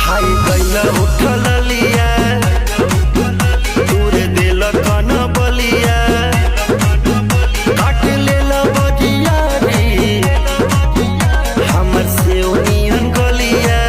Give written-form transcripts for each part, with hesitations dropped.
खाई गईला उठल लिया दूर दिल कन बलिया काट लेला बजिया रे हमर से ओनियन गलिया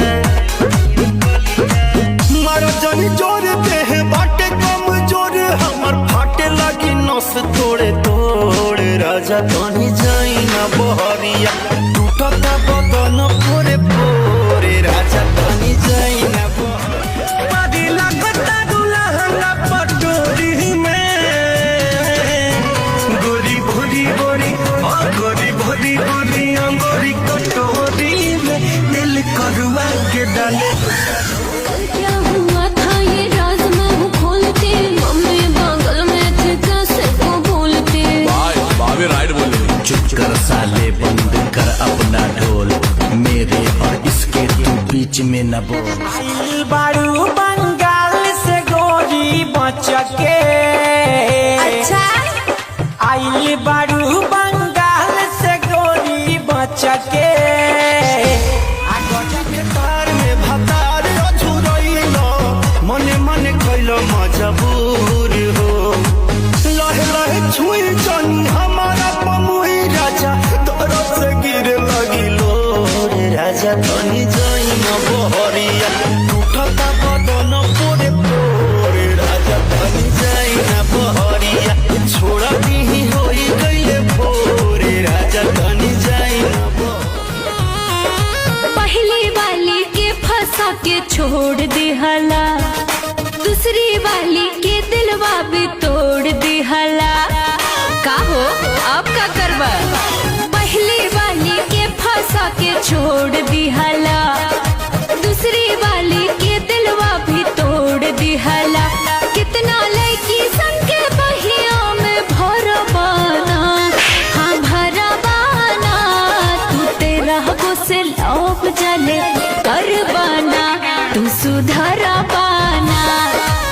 मारो जनी जोर देह बाटे कम जोर हमर फाटे लगी नस तोड़े तोड़ राजा तनी जाई ना बहरिया टूटता बदन पोरे पोरे राजा तनी जाई ना बहरिया लगता दुल्हन पटोरी में गोरी भोरी गोरी गोरी भोरी गोरी अंगोरी कटोरी में दिल करुआ के डाले क्या हुआ था ये राज मैं खोलते मम्मी बगल में थे कैसे को बोलते भाभी राइट बोल रही। चुप कर साले बंद कर अपना ढोल मेरे और इसके तू बीच में न बोल आइल बारू बंगाल से गोरी बच के अच्छा आइल बारू बंगाल से गोरी बच के तार में भतार अझुरइलो मने मने कइलो मजबूर हो लहे लहे छुई जनी हमारा पमुई राजा तोरो से गिरे लगिलो रे राजा तनी जाई न बहरिया टूटता बदन पोरे पोरे राजा तनी जाई न बहरिया छोड़ा दी होई गइले भोरे राजा तनी जाई न पहली वाली के फंसा के छोड़ दिहला दूसरी वाली के दिलवा भी तोड़ दिहला का हो अब का करबा पहली वाली के फंसा के छोड़ दिहला दूसरी वाली के दिलवा भी तोड़ दिहला कितना लड़की संग के बहिया में भरबाना हाँ भरबाना तू तेरा गुस्से लौप जले करबाना तू सुधरबाना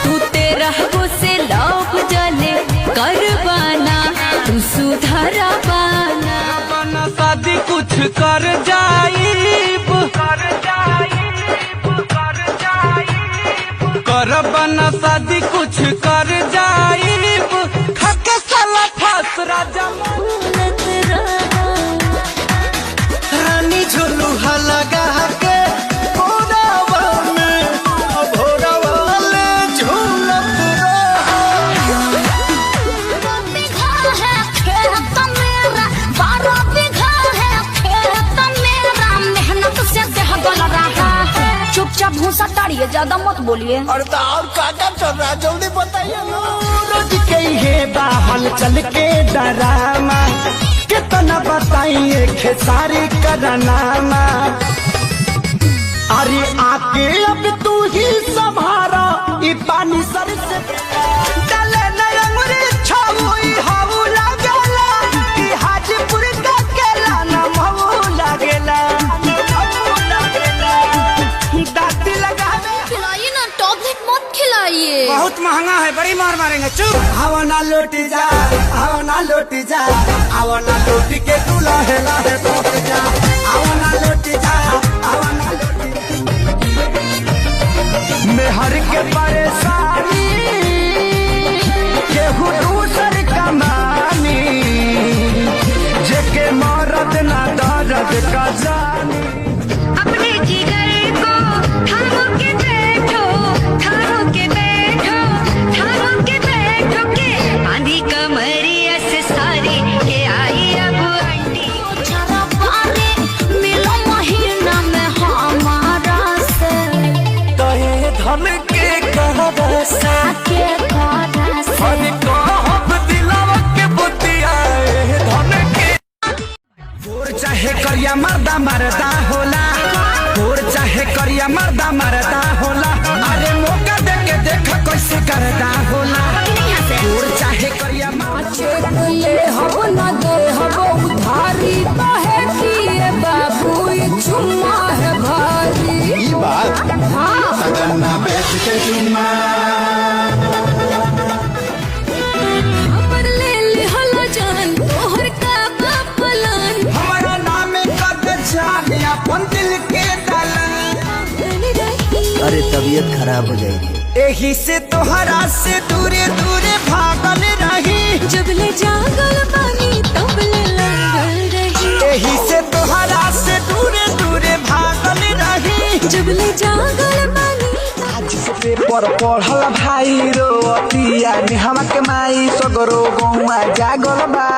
तू तेरा गुस्से लौप जले करबाना तू सुधरबाना बना शादी कुछ कर जाइब कर बना शादी कुछ कर जाइब खके साला फस राजा भूलत रहा रानी झुलुहा लगा के भोरवा में भोरवा ले झूलत रहा बिघा है खेत मेरा 12 बिघा है खेत मेरा मेहनत से देह गल रहा है चुपचाप भूसा ताड़िए ज्यादा मत बोलिए और तो और काका चल रहा जल्दी बताइए ना रोज के हे बाहल चल के डरामा कितना बताइए खेसारी करनामा अरे आके अब तू ही संभारा ई पानी सर से डाले नयंगरी छाऊई हाऊ लागेला ई हाजीपुर का केला ना महू लागेला दाती लगावे खिलाइए ना टॉबलेट मत खिलाइए बहुत महंगा है बड़ी मार मारेंगे चुप आओ ना लौटी जा आओ ना लौटी जा आओ ना लौटी के तू लाहे लाहे लौट जा आओ ना लौटी जा आओ ना लौटी मैं हर के परेशानी केहू दूसर कमानी जेके मरद ना दर्द का जानी अपने जिगर को थामो के बैठो थामो के बैठो थामो के बैठो के आंधी कमरिया से सारी के आई अब अंडी चला पारे मिलो महीना में हमारा से कहे धन के कहरा से के खाना से अरे कहब दिलावा के बुतिया धन के गोर चाहे करिया मर्दा मरदा होला गोर चाहे करिया मर्दा मरदा होला अरे मौका दे के देख कैसे करदा होला गोर चाहे करिया चेक ले हब ना दे हब उधारी काहे किए बाबू ये चुम्मा है भारी ई बात हाँ सगन्ना बेच के चुम्मा हमर ले लिहला जान तोहर का पलन हमारा नाम कद चाहिए अपन दिल के दलन अरे तबीयत खराब हो जाएगी। एही से तोहरा से दूरे दूरे भागल रही, जबले जागल पानी तबले लगल रही, एही से तोहरा से दूरे दूरे भागल रही। जबले जागल पानी। आज से पेपर पढ़ल भाई रो अतिया नेहवा के माई सगरो गौआ जागल बा।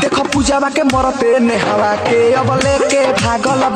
देखो पूजावा के मरते नेहवा के अब लेके भागल बा।